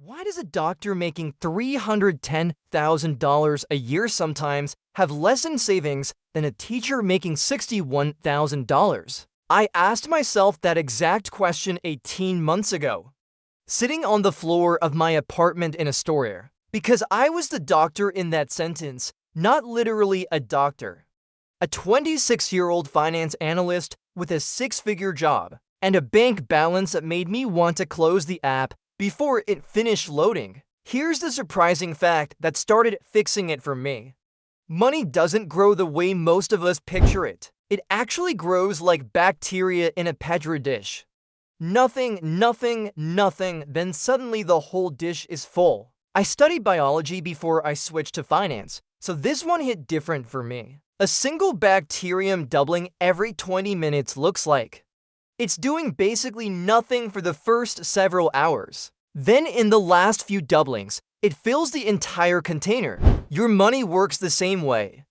Why does a doctor making $310,000 a year sometimes have less in savings than a teacher making $61,000? I asked myself that exact question 18 months ago, sitting on the floor of my apartment in Astoria, because I was the doctor in that sentence, not literally a doctor. A 26-year-old finance analyst with a six-figure job and a bank balance that made me want to close the app before it finished loading. Here's the surprising fact that started fixing it for me. Money doesn't grow the way most of us picture it. It actually grows like bacteria in a petri dish. Nothing, then suddenly the whole dish is full. I studied biology before I switched to finance, so this one hit different for me. A single bacterium doubling every 20 minutes looks like it's doing basically nothing for the first several hours. Then in the last few doublings, it fills the entire container. Your money works the same way.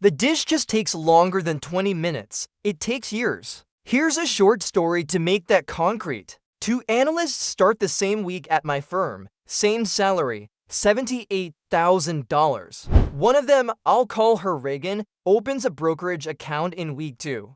The dish just takes longer than 20 minutes. It takes years. Here's a short story to make that concrete. Two analysts start the same week at my firm. Same salary, $78,000. One of them, I'll call her Reagan, opens a brokerage account in week 2.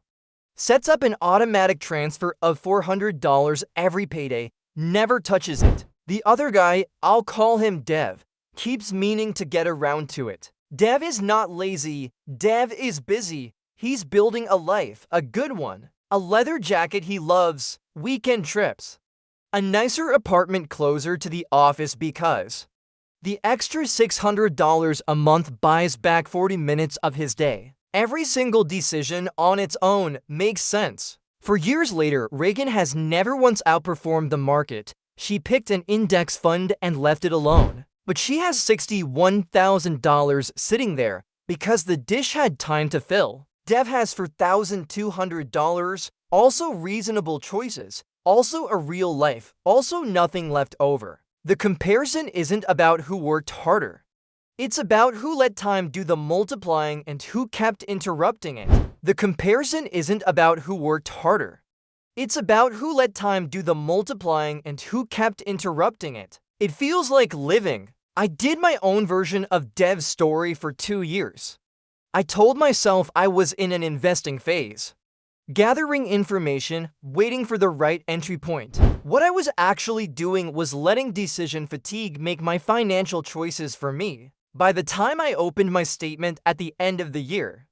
Sets up an automatic transfer of $400 every payday, never touches it. The other guy, I'll call him Dev, keeps meaning to get around to it. Dev is not lazy, Dev is busy. He's building a life, a good one. A leather jacket he loves, weekend trips. A nicer apartment closer to the office because the extra $600 a month buys back 40 minutes of his day. Every single decision on its own makes sense. For years later, Reagan has never once outperformed the market. She picked an index fund and left it alone. But she has $61,000 sitting there because the dish had time to fill. Dev has for $1,200, also reasonable choices, also a real life, also nothing left over. The comparison isn't about who worked harder. It's about who let time do the multiplying and who kept interrupting it. The comparison isn't about who worked harder. It's about who let time do the multiplying and who kept interrupting it. It feels like living. I did my own version of Dev's story for 2 years. I told myself I was in an investing phase, gathering information, waiting for the right entry point. What I was actually doing was letting decision fatigue make my financial choices for me. By the time I opened my statement at the end of the year,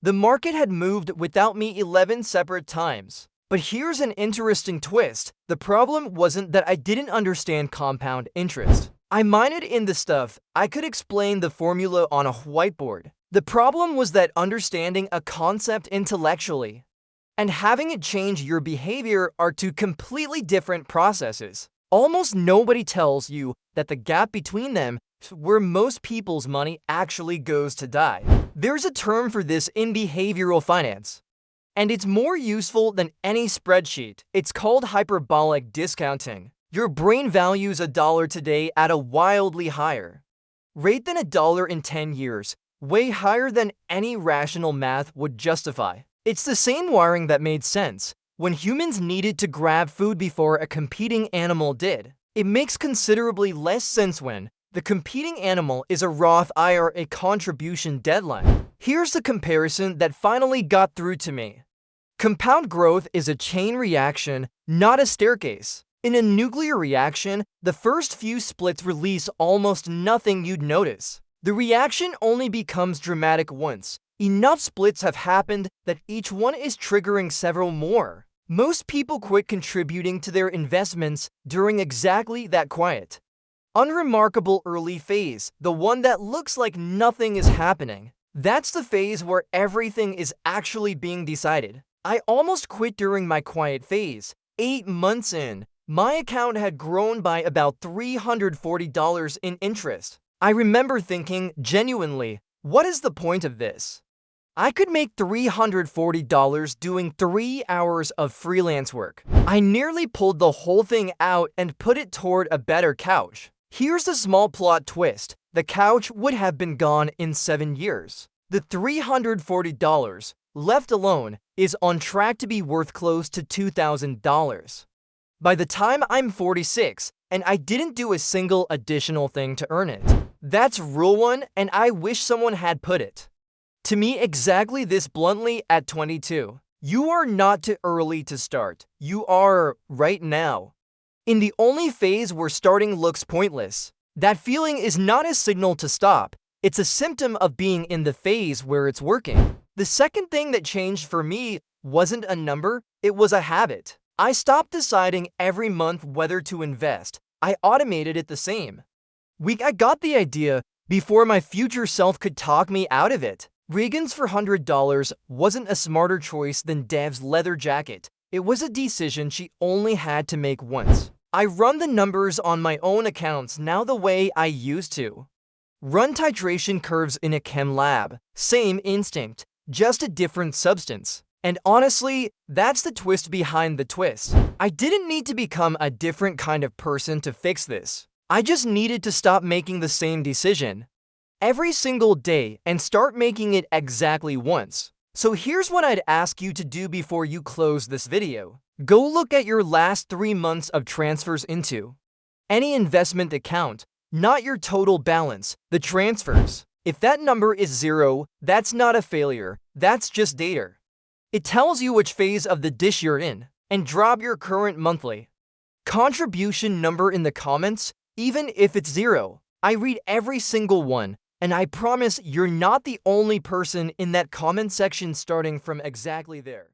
the market had moved without me 11 separate times. But here's an interesting twist. The problem wasn't that I didn't understand compound interest. I minored in the stuff. I could explain the formula on a whiteboard. The problem was that understanding a concept intellectually and having it change your behavior are two completely different processes. Almost nobody tells you that the gap between them is where most people's money actually goes to die. There's a term for this in behavioral finance, and it's more useful than any spreadsheet. It's called hyperbolic discounting. Your brain values $1 today at a wildly higher rate than $1 in 10 years, way higher than any rational math would justify. It's the same wiring that made sense when humans needed to grab food before a competing animal did. It makes considerably less sense when the competing animal is a Roth IRA contribution deadline. Here's the comparison that finally got through to me. Compound growth is a chain reaction, not a staircase. In a nuclear reaction, the first few splits release almost nothing you'd notice. The reaction only becomes dramatic once enough splits have happened that each one is triggering several more. Most people quit contributing to their investments during exactly that quiet, unremarkable early phase, the one that looks like nothing is happening. That's the phase where everything is actually being decided. I almost quit during my quiet phase. 8 months in, my account had grown by about $340 in interest. I remember thinking, genuinely, what is the point of this? I could make $340 doing 3 hours of freelance work. I nearly pulled the whole thing out and put it toward a better couch. Here's the small plot twist. The couch would have been gone in 7 years. The $340, left alone, is on track to be worth close to $2,000. By the time I'm 46, and I didn't do a single additional thing to earn it. That's rule 1, and I wish someone had put it to me exactly this bluntly at 22. You are not too early to start. You are right now in the only phase where starting looks pointless. That feeling is not a signal to stop. It's a symptom of being in the phase where it's working. The second thing that changed for me wasn't a number, it was a habit. I stopped deciding every month whether to invest. I automated it the same week. I got the idea before my future self could talk me out of it. Reagan's for $100 wasn't a smarter choice than Dev's leather jacket. It was a decision she only had to make once. I run the numbers on my own accounts now the way I used to run titration curves in a chem lab. Same instinct, just a different substance. And honestly, that's the twist behind the twist. I didn't need to become a different kind of person to fix this. I just needed to stop making the same decision every single day and start making it exactly once. So here's what I'd ask you to do before you close this video. Go look at your last 3 months of transfers into any investment account, not your total balance, the transfers. If that number is 0, that's not a failure, that's just data. It tells you which phase of the dish you're in, and drop your current monthly contribution number in the comments, even if it's 0. I read every single one, and I promise you're not the only person in that comment section starting from exactly there.